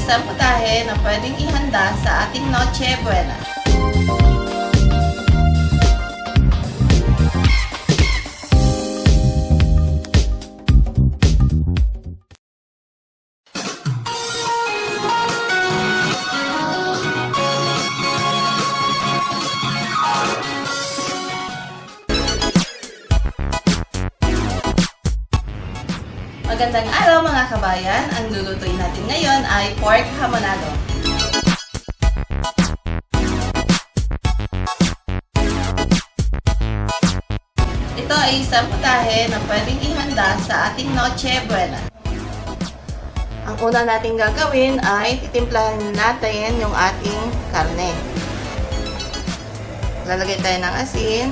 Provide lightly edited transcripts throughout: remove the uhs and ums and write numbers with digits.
isang putahe na pwedeng ihanda sa ating Noche Buena. Magandang araw mga kabayan! Ang lulutuin natin ngayon ay pork hamonado. Ito ay isang putahe na pwedeng ihanda sa ating Noche Buena. Ang una natin gagawin ay titimplahan natin yung ating karne. Lalagay tayo ng asin.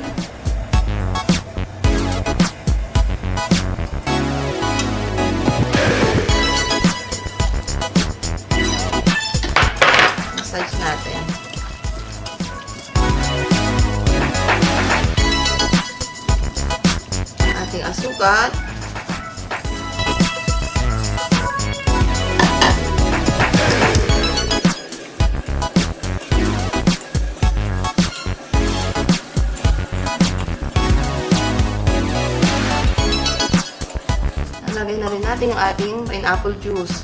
Massage natin. Ating asukal. Lagay na rin natin yung ating pineapple juice.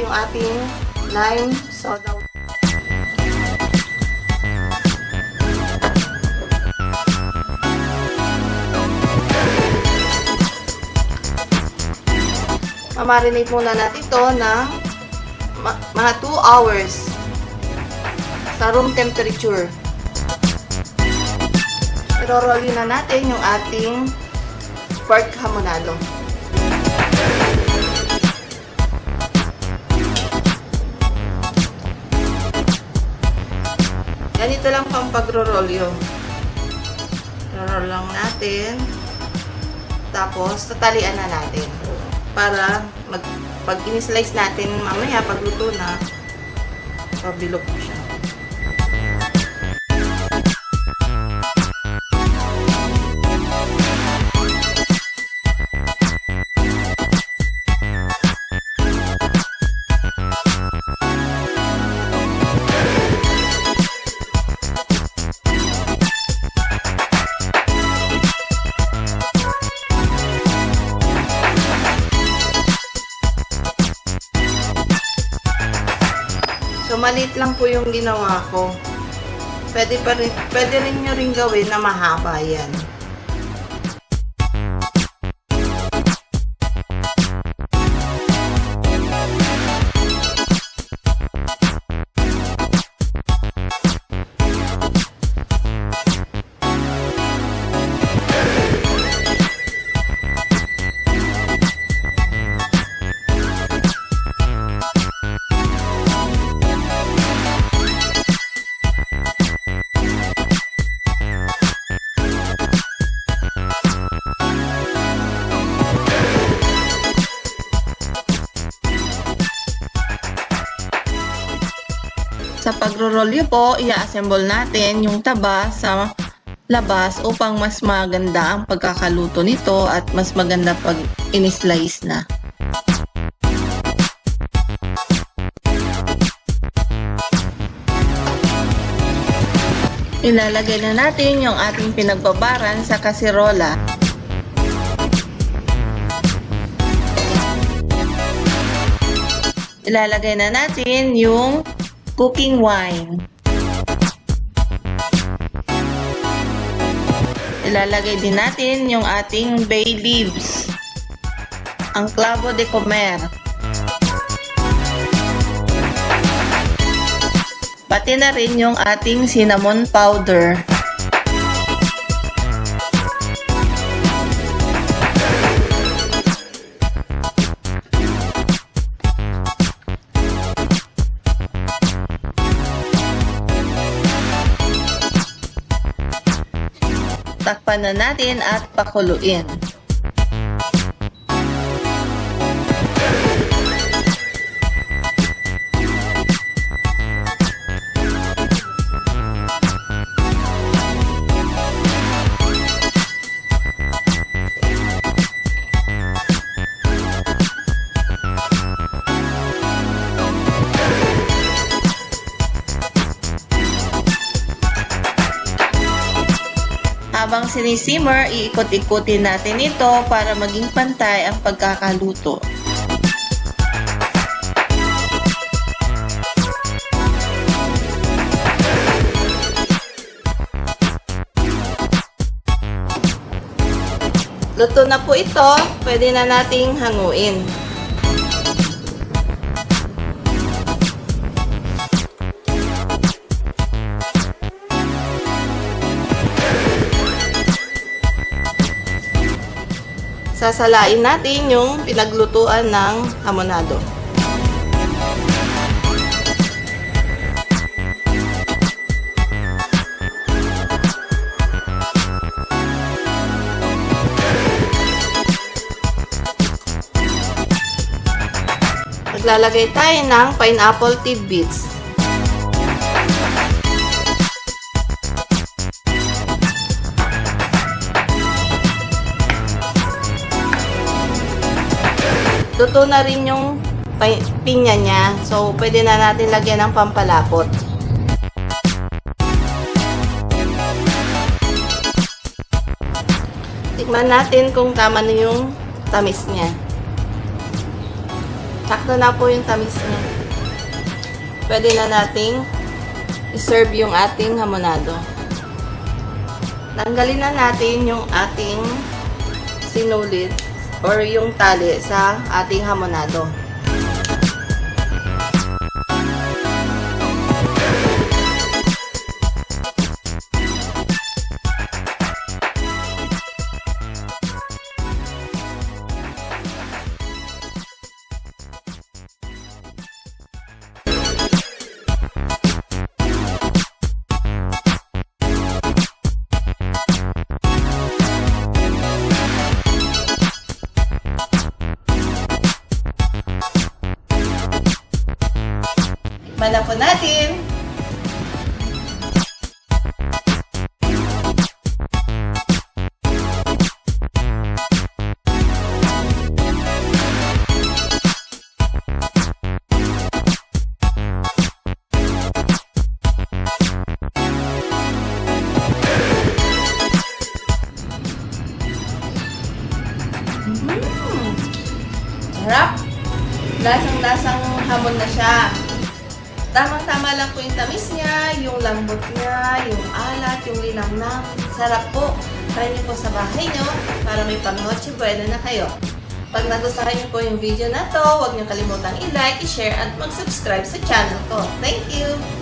Ating lime soda. Mamarinate muna natin ito na mga 2 hours sa room temperature. Irorolin na natin yung ating pork hamonado. Ganito lang pang pagro-rolyo. Roll lang natin. Tapos, tatalian na natin. Para pag in-slice natin mamaya, pagluto na, pabilog po siya. So, maliit lang po yung ginawa ko. Pwede rin nyo rin gawin na mahaba yan. Sa pagro-rolyo po, i-assemble natin yung taba sa labas upang mas maganda ang pagkakaluto nito at mas maganda pag in-slice na. Ilalagay na natin yung ating pinagbabaran sa kasirola. Ilalagay na natin yung cooking wine. Ilalagay din natin yung ating bay leaves. Ang clavo de comer. Pati na rin yung ating cinnamon powder. Takpan na natin at pakuluin. sinisimmer, iikot-ikutin natin ito para maging pantay ang pagkakaluto. Luto na po ito, pwede na nating hanguin. Sasalain natin yung pinaglutuan ng hamonado. Maglalagay tayo ng pineapple tidbits. Luto na rin yung pinya niya. So, pwede na natin lagyan ng pampalapot. Tikman natin kung tama na yung tamis niya. Sakto na po yung tamis niya. Pwede na nating i-serve yung ating hamonado. Tanggalin na natin yung ating sinulid or yung tali sa ating hamonado. Tikman na po natin. Sarap! Lasang-lasang hamon na siya. Tamang-tama lang po yung tamis niya, yung lambot niya, yung alat, yung linamnam. Sarap po. Try niyo po sa bahay niyo para may pang-noche buena na kayo. Pag nagustuhan niyo po yung video na to, huwag niyo kalimutang i-like, i-share, at mag-subscribe sa channel ko. Thank you!